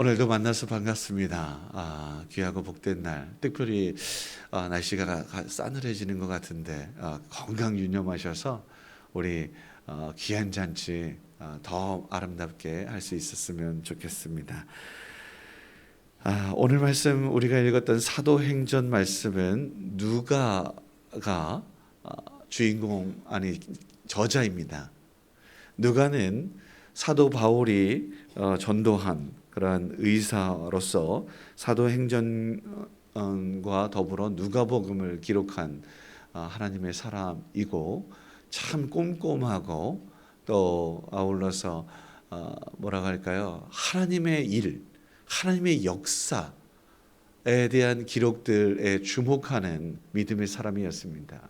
오늘도 만나서 반갑습니다. 귀하고 복된 날, 특별히 날씨가 싸늘해지는 것 같은데 건강 유념하셔서 우리 귀한 잔치 더 아름답게 할 수 있었으면 좋겠습니다. 오늘 말씀 우리가 읽었던 사도행전 말씀은 누가가 주인공 저자입니다. 누가는 사도 바울이 전도한 그러한 의사로서 사도행전과 더불어 누가복음을 기록한 하나님의 사람이고 참 꼼꼼하고 또 아울러서 뭐라고 할까요? 하나님의 일, 하나님의 역사에 대한 기록들에 주목하는 믿음의 사람이었습니다.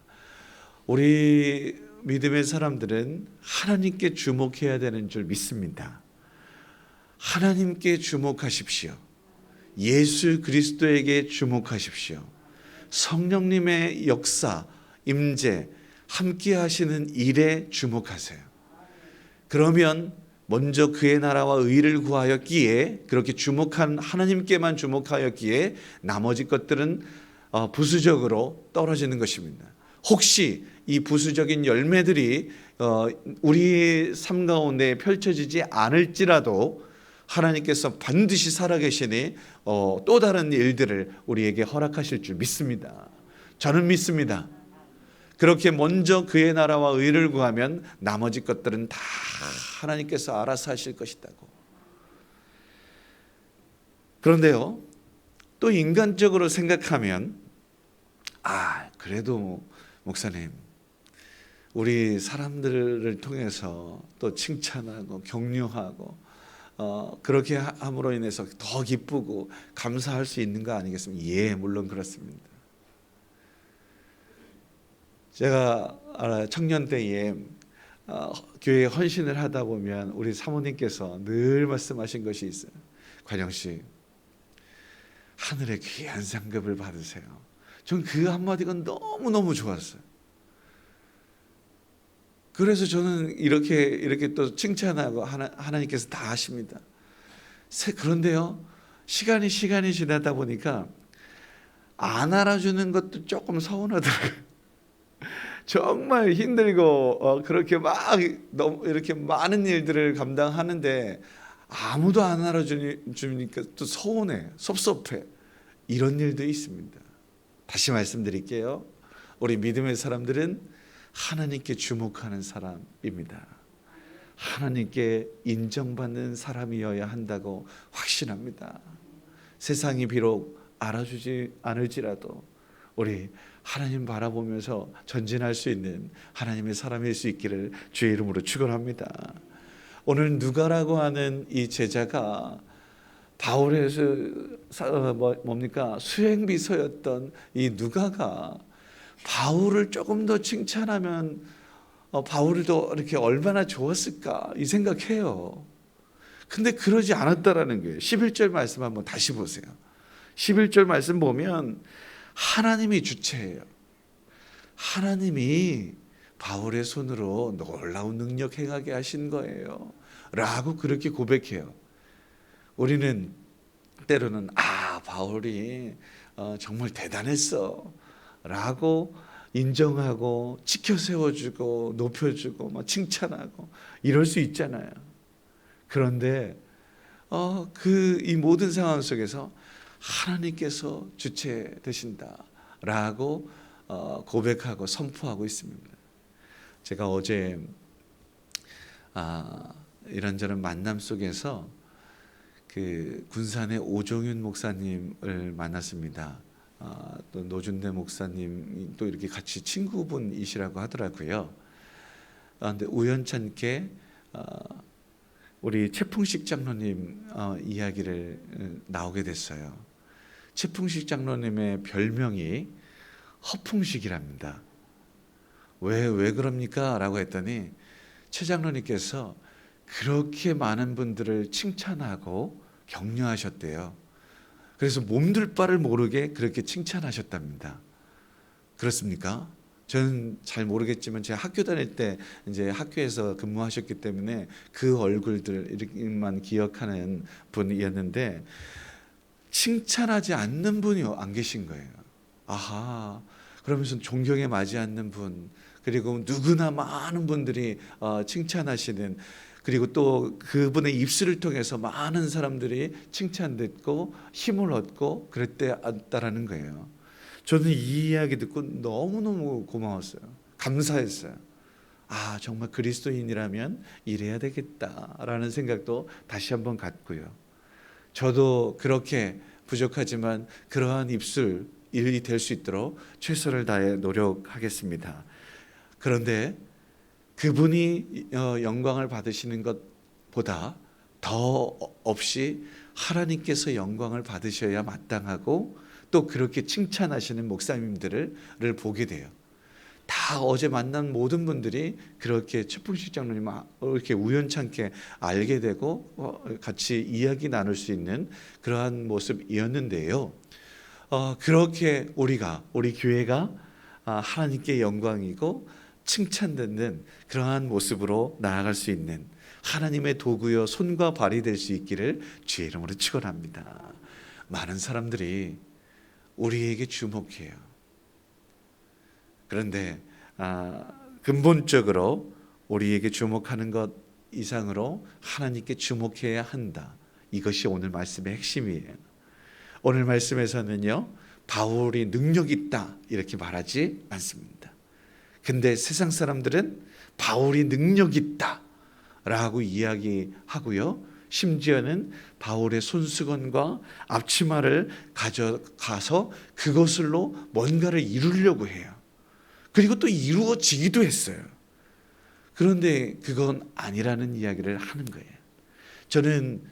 우리 믿음의 사람들은 하나님께 주목해야 되는 줄 믿습니다. 하나님께 주목하십시오. 예수 그리스도에게 주목하십시오. 성령님의 역사, 임재, 함께 하시는 일에 주목하세요. 그러면 먼저 그의 나라와 의를 구하였기에, 그렇게 주목한 하나님께만 주목하였기에 나머지 것들은 부수적으로 떨어지는 것입니다. 혹시 이 부수적인 열매들이 우리 삶 가운데 펼쳐지지 않을지라도 하나님께서 반드시 살아계시니 또 다른 일들을 우리에게 허락하실 줄 믿습니다. 저는 믿습니다. 그렇게 먼저 그의 나라와 의를 구하면 나머지 것들은 다 하나님께서 알아서 하실 것이라고. 그런데요, 또 인간적으로 생각하면 그래도 목사님, 우리 사람들을 통해서 또 칭찬하고 격려하고 그렇게 함으로 인해서 더 기쁘고 감사할 수 있는 거 아니겠습니까? 예, 물론 그렇습니다. 제가 청년 때에 교회에 헌신을 하다 보면 우리 사모님께서 늘 말씀하신 것이 있어요. 관영 씨, 하늘의 귀한 상급을 받으세요. 전 그 한마디가 너무너무 좋았어요. 그래서 저는 이렇게 또 칭찬하고 하나님께서 다 하십니다. 그런데요, 시간이 지나다 보니까 안 알아주는 것도 조금 서운하더라고요. 정말 힘들고 그렇게 너무 이렇게 많은 일들을 감당하는데 아무도 안 알아주니까 또 서운해, 섭섭해. 이런 일도 있습니다. 다시 말씀드릴게요. 우리 믿음의 사람들은 하나님께 주목하는 사람입니다. 하나님께 인정받는 사람이어야 한다고 확신합니다. 세상이 비록 알아주지 않을지라도 우리 하나님 바라보면서 전진할 수 있는 하나님의 사람일 수 있기를 주의 이름으로 축원합니다. 오늘 누가라고 하는 이 제자가 바울의 수행비서였던 이 누가가 바울을 조금 더 칭찬하면 바울도 이렇게 얼마나 좋았을까 이 생각해요. 근데 그러지 않았다라는 거예요. 11절 말씀 한번 다시 보세요. 11절 말씀 보면 하나님이 주체예요. 하나님이 바울의 손으로 놀라운 능력 행하게 하신 거예요 라고 그렇게 고백해요. 우리는 때로는 바울이 정말 대단했어 라고 인정하고 지켜 세워주고 높여주고 칭찬하고 이럴 수 있잖아요. 그런데 이 모든 상황 속에서 하나님께서 주체 되신다라고 고백하고 선포하고 있습니다. 제가 어제 이런저런 만남 속에서 그 군산의 오종윤 목사님을 만났습니다. 또 노준대 목사님 또 이렇게 같이 친구분이시라고 하더라고요. 근데 우연찮게 우리 최풍식 장로님 이야기를 나오게 됐어요. 최풍식 장로님의 별명이 허풍식이랍니다. 왜 그럽니까? 라고 했더니 최 장로님께서 그렇게 많은 분들을 칭찬하고 격려하셨대요. 그래서 몸둘 바를 모르게 그렇게 칭찬하셨답니다. 그렇습니까? 저는 잘 모르겠지만 제가 학교 다닐 때 이제 학교에서 근무하셨기 때문에 그 얼굴들만 기억하는 분이었는데 칭찬하지 않는 분이 안 계신 거예요. 아하, 그러면서 존경에 맞지 않는 분, 그리고 누구나 많은 분들이 칭찬하시는, 그리고 또 그분의 입술을 통해서 많은 사람들이 칭찬듣고 힘을 얻고 그랬다라는 거예요. 저는 이 이야기 듣고 너무너무 고마웠어요. 감사했어요. 아, 정말 그리스도인이라면 이래야 되겠다라는 생각도 다시 한번 갖고요. 저도 그렇게 부족하지만 그러한 입술 일이 될 수 있도록 최선을 다해 노력하겠습니다. 그런데 그분이 영광을 받으시는 것보다 더 없이 하나님께서 영광을 받으셔야 마땅하고, 또 그렇게 칭찬하시는 목사님들을 보게 돼요. 다 어제 만난 모든 분들이 그렇게 최풍식 장로님 이렇게 우연찮게 알게 되고 같이 이야기 나눌 수 있는 그러한 모습이었는데요. 그렇게 우리 교회가 하나님께 영광이고 칭찬받는 그러한 모습으로 나아갈 수 있는 하나님의 도구요 손과 발이 될 수 있기를 주의 이름으로 축원합니다. 많은 사람들이 우리에게 주목해요. 그런데 근본적으로 우리에게 주목하는 것 이상으로 하나님께 주목해야 한다. 이것이 오늘 말씀의 핵심이에요. 오늘 말씀에서는요, 바울이 능력 있다 이렇게 말하지 않습니다. 근데 세상 사람들은 바울이 능력 있다 라고 이야기하고요, 심지어는 바울의 손수건과 앞치마를 가져가서 그것으로 뭔가를 이루려고 해요. 그리고 또 이루어지기도 했어요. 그런데 그건 아니라는 이야기를 하는 거예요. 저는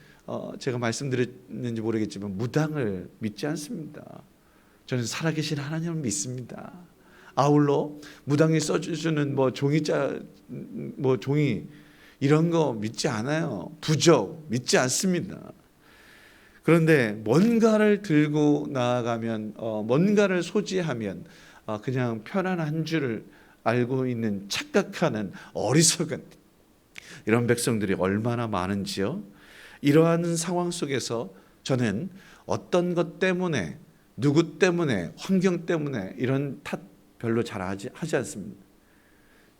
제가 말씀드렸는지 모르겠지만 무당을 믿지 않습니다. 저는 살아계신 하나님을 믿습니다. 아울러 무당이 써주는 종이 이런 거 믿지 않아요. 부적 믿지 않습니다. 그런데 뭔가를 들고 나아가면, 뭔가를 소지하면 그냥 편안한 줄을 알고 있는 착각하는 어리석은 이런 백성들이 얼마나 많은지요. 이러한 상황 속에서 저는 어떤 것 때문에, 누구 때문에, 환경 때문에 이런 탓 별로 잘 하지 않습니다.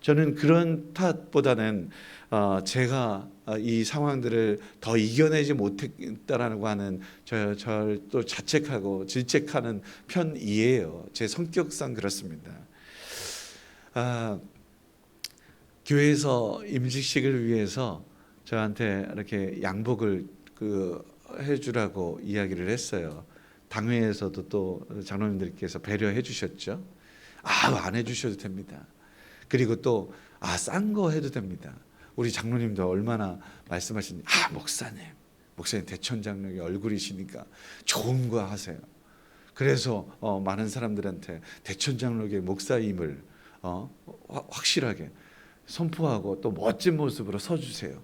저는 그런 탓보다는 제가 이 상황들을 더 이겨내지 못했다라고 하는 저를 또 자책하고 질책하는 편이에요. 제 성격상 그렇습니다. 교회에서 임직식을 위해서 저한테 이렇게 양복을 해주라고 이야기를 했어요. 당회에서도 또 장로님들께서 배려해 주셨죠. 안 해주셔도 됩니다. 그리고 또 싼 거 해도 됩니다. 우리 장로님도 얼마나 말씀하시니, 목사님 대천장로의 얼굴이시니까 좋은 거 하세요. 그래서 많은 사람들한테 대천장로의 목사임을 확실하게 선포하고 또 멋진 모습으로 서주세요.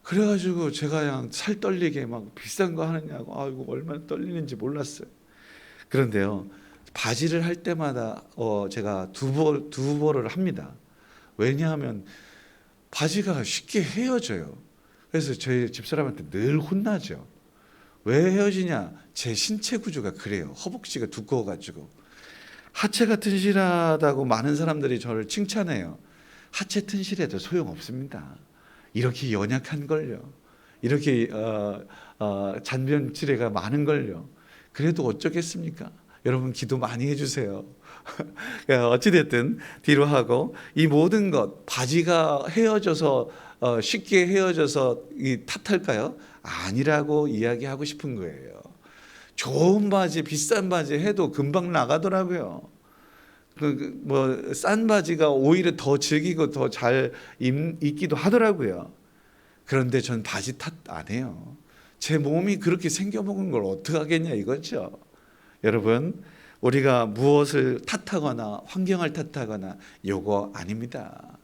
그래가지고 제가 그냥 살 떨리게 막 비싼 거 하느냐고, 이거 얼마나 떨리는지 몰랐어요. 그런데요, 바지를 할 때마다 제가 두 벌을 합니다. 왜냐하면 바지가 쉽게 헤어져요. 그래서 저희 집사람한테 늘 혼나죠. 왜 헤어지냐? 제 신체 구조가 그래요. 허벅지가 두꺼워가지고. 하체가 튼실하다고 많은 사람들이 저를 칭찬해요. 하체 튼실해도 소용없습니다. 이렇게 연약한 걸요. 이렇게 잔변치레가 많은 걸요. 그래도 어쩌겠습니까? 여러분 기도 많이 해주세요. 어찌됐든 뒤로 하고, 이 모든 것, 바지가 헤어져서 쉽게 헤어져서 탓할까요? 아니라고 이야기하고 싶은 거예요. 좋은 바지, 비싼 바지 해도 금방 나가더라고요. 싼 바지가 오히려 더 즐기고 더 잘 입기도 하더라고요. 그런데 전 바지 탓 안 해요. 제 몸이 그렇게 생겨먹은 걸 어떡하겠냐 이거죠. 여러분, 우리가 무엇을 탓하거나 환경을 탓하거나 요거 아닙니다.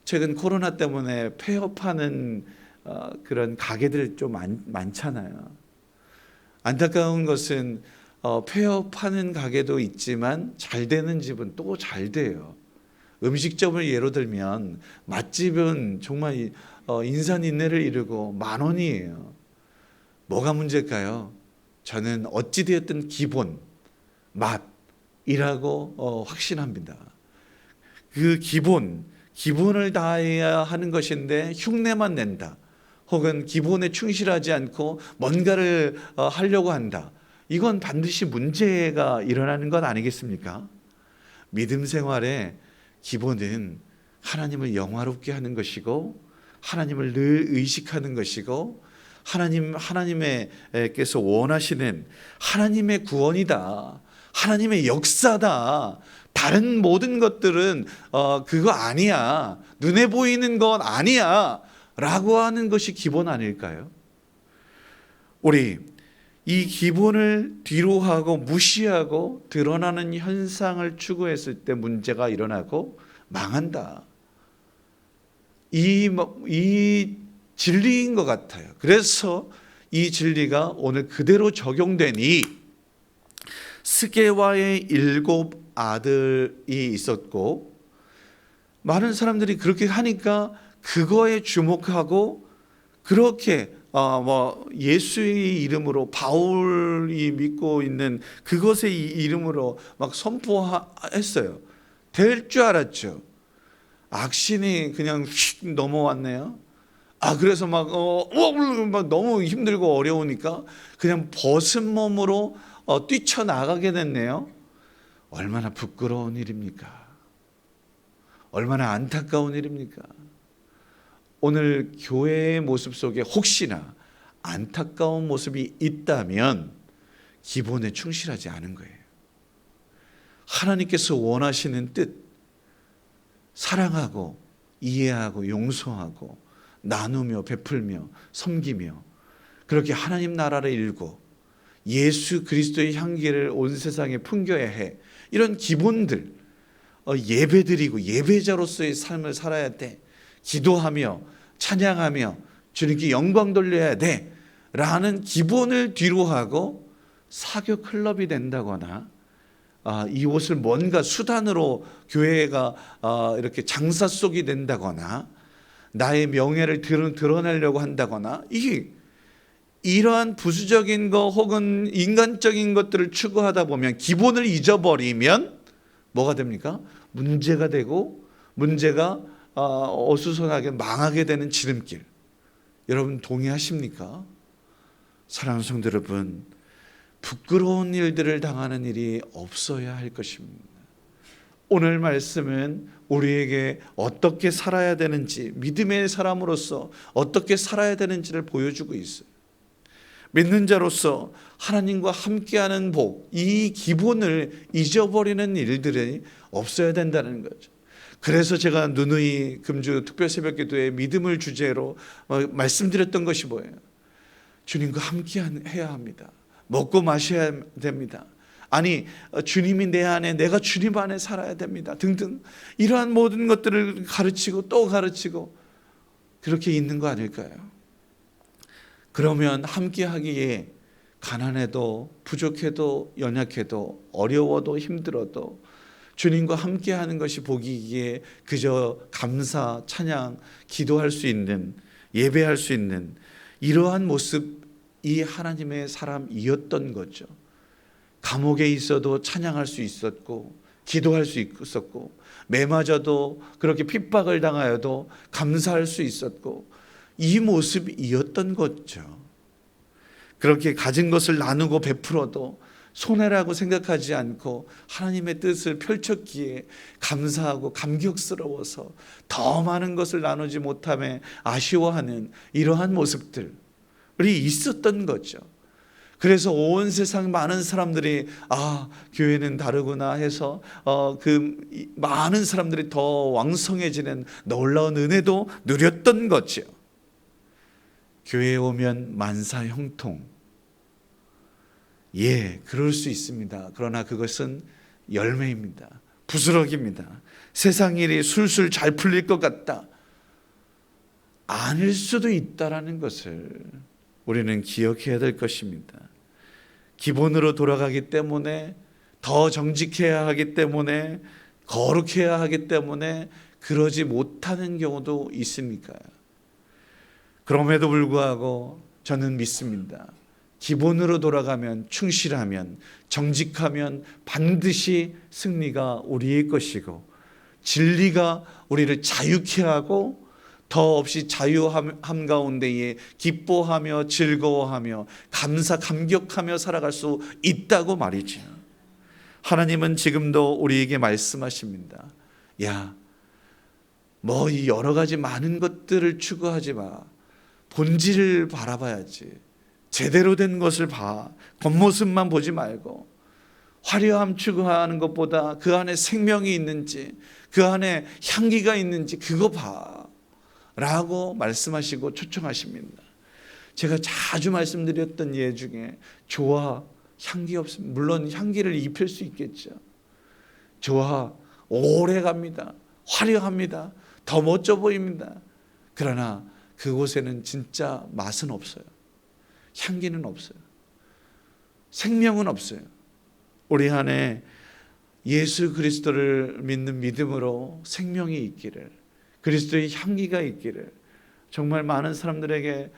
최근 코로나 때문에 폐업하는 그런 가게들 좀 많잖아요. 안타까운 것은 폐업하는 가게도 있지만 잘 되는 집은 또 잘 돼요. 음식점을 예로 들면 맛집은 정말 인산인해를 이루고 10,000원이에요. 뭐가 문제일까요? 저는 어찌되었든 기본 맛이라고 확신합니다. 그 기본을 다해야 하는 것인데 흉내만 낸다. 혹은 기본에 충실하지 않고 뭔가를 하려고 한다. 이건 반드시 문제가 일어나는 것 아니겠습니까? 믿음 생활의 기본은 하나님을 영화롭게 하는 것이고 하나님을 늘 의식하는 것이고 하나님께서 원하시는 하나님의 구원이다. 하나님의 역사다. 다른 모든 것들은 그거 아니야. 눈에 보이는 건 아니야. 라고 하는 것이 기본 아닐까요? 우리 이 기본을 뒤로 하고 무시하고 드러나는 현상을 추구했을 때 문제가 일어나고 망한다. 이 진리인 것 같아요. 그래서 이 진리가 오늘 그대로 적용되니 스게와의 7 아들이 있었고 많은 사람들이 그렇게 하니까 그거에 주목하고 그렇게 예수의 이름으로 바울이 믿고 있는 그것의 이름으로 막 선포했어요. 될 줄 알았죠. 악신이 그냥 휙 넘어왔네요. 그래서 막 너무 힘들고 어려우니까 그냥 벗은 몸으로 뛰쳐나가게 됐네요. 얼마나 부끄러운 일입니까? 얼마나 안타까운 일입니까? 오늘 교회의 모습 속에 혹시나 안타까운 모습이 있다면 기본에 충실하지 않은 거예요. 하나님께서 원하시는 뜻, 사랑하고 이해하고 용서하고 나누며 베풀며 섬기며 그렇게 하나님 나라를 일고 예수 그리스도의 향기를 온 세상에 풍겨야 해. 이런 기본들, 예배드리고 예배자로서의 삶을 살아야 돼. 기도하며 찬양하며 주님께 영광 돌려야 돼 라는 기본을 뒤로 하고 사교 클럽이 된다거나 이곳을 뭔가 수단으로 교회가 이렇게 장사 속이 된다거나 나의 명예를 드러내려고 한다거나 이러한 부수적인 거 혹은 인간적인 것들을 추구하다 보면 기본을 잊어버리면 뭐가 됩니까? 문제가 되고 문제가 어수선하게 망하게 되는 지름길. 여러분 동의하십니까? 사랑하는 성도 여러분, 부끄러운 일들을 당하는 일이 없어야 할 것입니다. 오늘 말씀은 우리에게 어떻게 살아야 되는지, 믿음의 사람으로서 어떻게 살아야 되는지를 보여주고 있어요. 믿는 자로서 하나님과 함께하는 복, 이 기본을 잊어버리는 일들이 없어야 된다는 거죠. 그래서 제가 누누이 금주 특별새벽기도에 믿음을 주제로 말씀드렸던 것이 뭐예요? 주님과 함께 해야 합니다. 먹고 마셔야 됩니다. 아니 주님이 내 안에 내가 주님 안에 살아야 됩니다. 등등 이러한 모든 것들을 가르치고 또 가르치고 그렇게 있는 거 아닐까요? 그러면 함께 하기에 가난해도 부족해도 연약해도 어려워도 힘들어도 주님과 함께 하는 것이 복이기에 그저 감사, 찬양, 기도할 수 있는 예배할 수 있는 이러한 모습이 하나님의 사람이었던 거죠. 감옥에 있어도 찬양할 수 있었고 기도할 수 있었고 매맞아도 그렇게 핍박을 당하여도 감사할 수 있었고 이 모습이었던 거죠. 그렇게 가진 것을 나누고 베풀어도 손해라고 생각하지 않고 하나님의 뜻을 펼쳤기에 감사하고 감격스러워서 더 많은 것을 나누지 못함에 아쉬워하는 이러한 모습들이 있었던 거죠. 그래서 온 세상 많은 사람들이 교회는 다르구나 해서 그 많은 사람들이 더 왕성해지는 놀라운 은혜도 누렸던 거죠. 교회에 오면 만사 형통. 그럴 수 있습니다. 그러나 그것은 열매입니다. 부스러기입니다. 세상 일이 술술 잘 풀릴 것 같다. 아닐 수도 있다라는 것을 우리는 기억해야 될 것입니다. 기본으로 돌아가기 때문에, 더 정직해야 하기 때문에, 거룩해야 하기 때문에 그러지 못하는 경우도 있으니까요. 그럼에도 불구하고 저는 믿습니다. 기본으로 돌아가면, 충실하면, 정직하면 반드시 승리가 우리의 것이고, 진리가 우리를 자유케 하고 더 없이 자유함 가운데에 기뻐하며 즐거워하며 감격하며 살아갈 수 있다고 말이죠. 하나님은 지금도 우리에게 말씀하십니다. 야, 뭐 이 여러 가지 많은 것들을 추구하지 마. 본질을 바라봐야지. 제대로 된 것을 봐. 겉모습만 보지 말고 화려함 추구하는 것보다 그 안에 생명이 있는지, 그 안에 향기가 있는지 그거 봐 라고 말씀하시고 초청하십니다. 제가 자주 말씀드렸던 예 중에 조화, 향기 없습니다. 물론 향기를 입힐 수 있겠죠. 조화, 오래 갑니다. 화려합니다. 더 멋져 보입니다. 그러나 그곳에는 진짜 맛은 없어요. 향기는 없어요. 생명은 없어요. 우리 안에 예수 그리스도를 믿는 믿음으로 생명이 있기를, 그리스도의 향기가 있기를, 정말 많은 사람들에게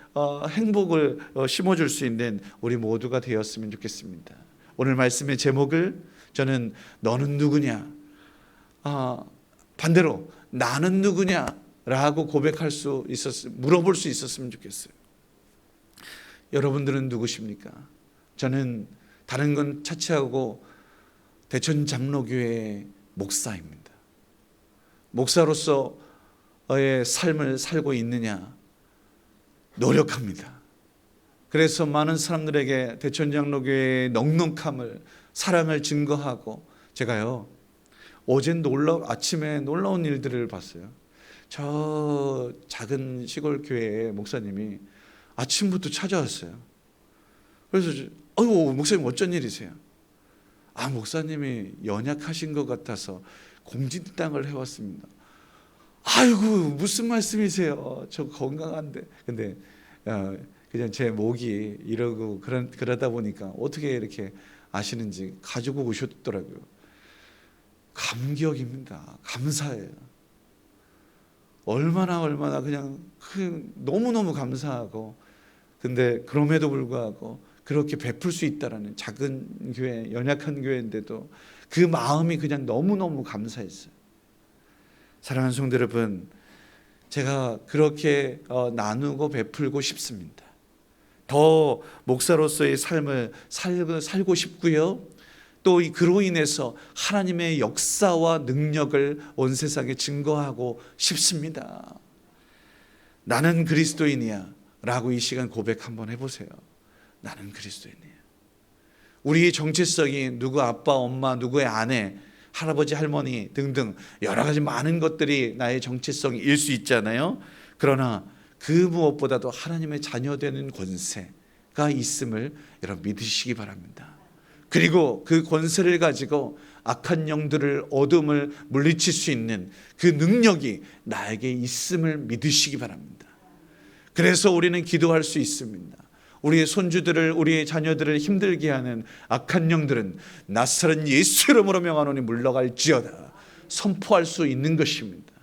행복을 심어줄 수 있는 우리 모두가 되었으면 좋겠습니다. 오늘 말씀의 제목을 저는 너는 누구냐, 반대로 나는 누구냐 라고 고백할 수 있었으면, 물어볼 수 있었으면 좋겠어요. 여러분들은 누구십니까? 저는 다른 건 차치하고 대천 장로교회의 목사입니다. 목사로서의 삶을 살고 있느냐 노력합니다. 그래서 많은 사람들에게 대천 장로교회의 넉넉함을, 사랑을 증거하고, 제가요 어제 아침에 놀라운 일들을 봤어요. 저 작은 시골 교회의 목사님이 아침부터 찾아왔어요. 그래서 아이고 목사님 어쩐 일이세요? 목사님이 연약하신 것 같아서 공진땅을 해왔습니다. 아이고 무슨 말씀이세요? 저 건강한데. 근데 그냥 제 목이 이러고 그러다 보니까 어떻게 이렇게 아시는지 가지고 오셨더라고요. 감격입니다. 감사해요. 얼마나 그냥 너무너무 감사하고, 근데 그럼에도 불구하고 그렇게 베풀 수 있다라는, 작은 교회, 연약한 교회인데도 그 마음이 그냥 너무너무 감사했어요. 사랑하는 성도 여러분, 제가 그렇게 나누고 베풀고 싶습니다. 더 목사로서의 삶을 살고 싶고요. 또 그로 인해서 하나님의 역사와 능력을 온 세상에 증거하고 싶습니다. 나는 그리스도인이야 라고 이 시간 고백 한번 해보세요. 나는 그리스도인이야. 우리의 정체성이 누구 아빠, 엄마, 누구의 아내, 할아버지, 할머니 등등 여러 가지 많은 것들이 나의 정체성일 수 있잖아요. 그러나 그 무엇보다도 하나님의 자녀되는 권세가 있음을 여러분 믿으시기 바랍니다. 그리고 그 권세를 가지고 악한 영들을, 어둠을 물리칠 수 있는 그 능력이 나에게 있음을 믿으시기 바랍니다. 그래서 우리는 기도할 수 있습니다. 우리의 손주들을, 우리의 자녀들을 힘들게 하는 악한 영들은 나사렛 예수 이름으로 명하노니 물러갈지어다 선포할 수 있는 것입니다.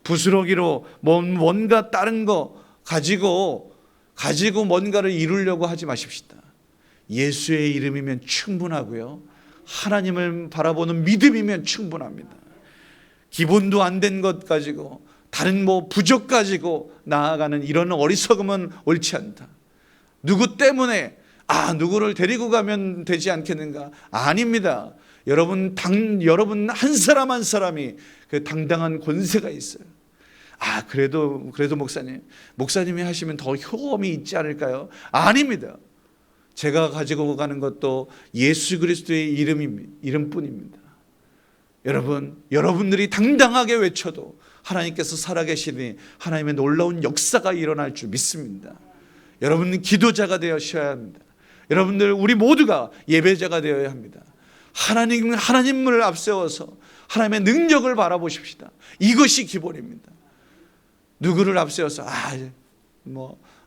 부스러기로 뭔가 다른 거 가지고 뭔가를 이루려고 하지 마십시다. 예수의 이름이면 충분하고요, 하나님을 바라보는 믿음이면 충분합니다. 기본도 안 된 것 가지고, 다른 부족 가지고 나아가는 이런 어리석음은 옳지 않다. 누구 때문에 누구를 데리고 가면 되지 않겠는가? 아닙니다. 여러분 한 사람 한 사람이 그 당당한 권세가 있어요. 그래도 목사님이 하시면 더 효험이 있지 않을까요? 아닙니다. 제가 가지고 가는 것도 예수 그리스도의 이름뿐입니다. 여러분들이 당당하게 외쳐도 하나님께서 살아계시니 하나님의 놀라운 역사가 일어날 줄 믿습니다. 여러분은 기도자가 되셔야 합니다. 여러분들 우리 모두가 예배자가 되어야 합니다. 하나님을 앞세워서 하나님의 능력을 바라보십시다. 이것이 기본입니다. 누구를 앞세워서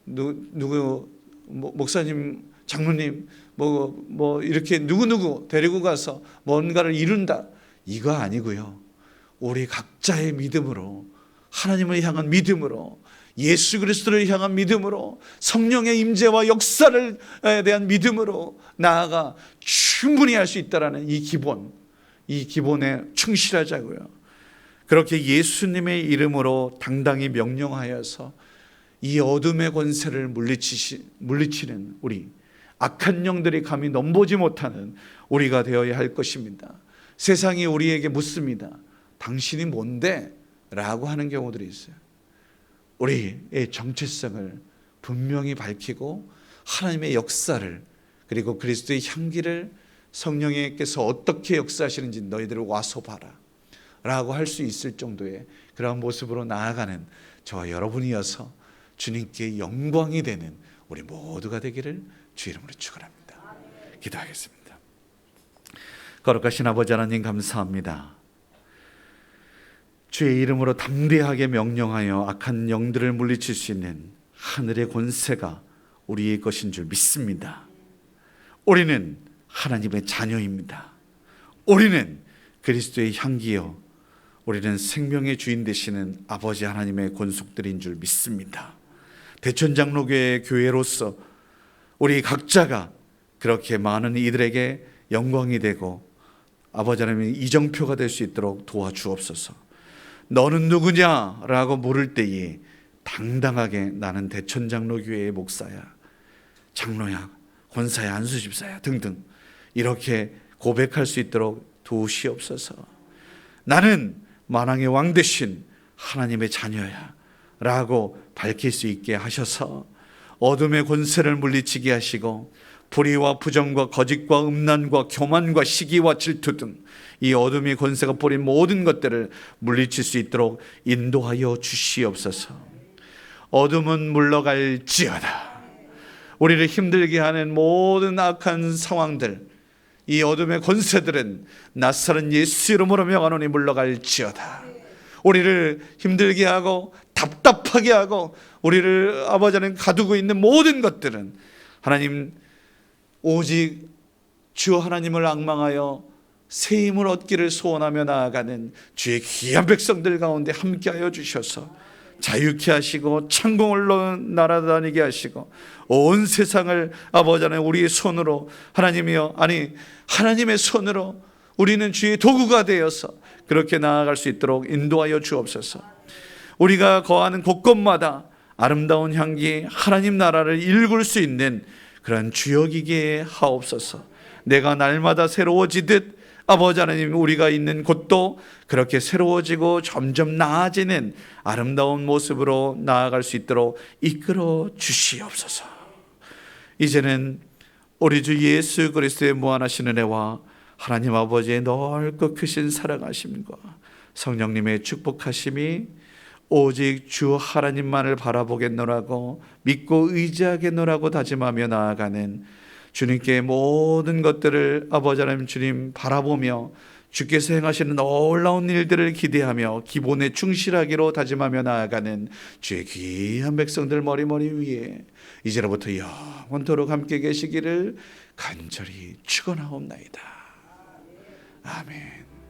누구 목사님, 장로님 이렇게 누구누구 데리고 가서 뭔가를 이룬다, 이거 아니고요. 우리 각자의 믿음으로, 하나님을 향한 믿음으로, 예수 그리스도를 향한 믿음으로, 성령의 임재와 역사에 대한 믿음으로 나아가 충분히 할 수 있다라는 이 기본에 충실하자고요. 그렇게 예수님의 이름으로 당당히 명령하여서 이 어둠의 권세를 물리치는 우리, 악한 영들이 감히 넘보지 못하는 우리가 되어야 할 것입니다. 세상이 우리에게 묻습니다. 당신이 뭔데? 라고 하는 경우들이 있어요. 우리의 정체성을 분명히 밝히고 하나님의 역사를, 그리고 그리스도의 향기를, 성령께서 어떻게 역사하시는지 너희들 와서 봐라 라고 할 수 있을 정도의 그러한 모습으로 나아가는 저와 여러분이어서 주님께 영광이 되는 우리 모두가 되기를 주 이름으로 축원합니다. 기도하겠습니다. 거룩하신 아버지 하나님, 감사합니다. 주의 이름으로 담대하게 명령하여 악한 영들을 물리칠 수 있는 하늘의 권세가 우리의 것인 줄 믿습니다. 우리는 하나님의 자녀입니다. 우리는 그리스도의 향기요, 우리는 생명의 주인 되시는 아버지 하나님의 권속들인 줄 믿습니다. 대천장로교회의 교회로서 우리 각자가 그렇게 많은 이들에게 영광이 되고 아버지 하나님의 이정표가 될 수 있도록 도와주옵소서. 너는 누구냐라고 물을 때에 당당하게 나는 대천장로교회의 목사야, 장로야, 권사야, 안수집사야 등등 이렇게 고백할 수 있도록 도우시옵소서. 나는 만왕의 왕 되신 하나님의 자녀야 라고 밝힐 수 있게 하셔서 어둠의 권세를 물리치게 하시고 불의와 부정과 거짓과 음란과 교만과 시기와 질투 등 이 어둠의 권세가 뿌린 모든 것들을 물리칠 수 있도록 인도하여 주시옵소서. 어둠은 물러갈지어다. 우리를 힘들게 하는 모든 악한 상황들, 이 어둠의 권세들은 낯선 예수 이름으로 명하노니 물러갈지어다. 우리를 힘들게 하고 답답하게 하고 우리를 아버지 하나님 가두고 있는 모든 것들은 하나님, 오직 주 하나님을 앙망하여 새 힘을 얻기를 소원하며 나아가는 주의 귀한 백성들 가운데 함께하여 주셔서 자유케 하시고 창공을 날아다니게 하시고 온 세상을 아버지 하나님 우리의 손으로, 하나님이여, 하나님의 손으로 우리는 주의 도구가 되어서 그렇게 나아갈 수 있도록 인도하여 주옵소서. 우리가 거하는 곳곳마다 아름다운 향기, 하나님 나라를 일굴 수 있는 그런 주역이게 하옵소서. 내가 날마다 새로워지듯 아버지 하나님, 우리가 있는 곳도 그렇게 새로워지고 점점 나아지는 아름다운 모습으로 나아갈 수 있도록 이끌어 주시옵소서. 이제는 우리 주 예수 그리스도의 무한하신 은혜와 하나님 아버지의 넓고 크신 사랑하심과 성령님의 축복하심이 오직 주 하나님만을 바라보겠노라고 믿고 의지하겠노라고 다짐하며 나아가는 주님께 모든 것들을 아버지 하나님 주님 바라보며 주께서 행하시는 놀라운 일들을 기대하며 기본에 충실하기로 다짐하며 나아가는 주의 귀한 백성들 머리머리 위에 이제로부터 영원토록 함께 계시기를 간절히 축원하옵나이다. 아멘.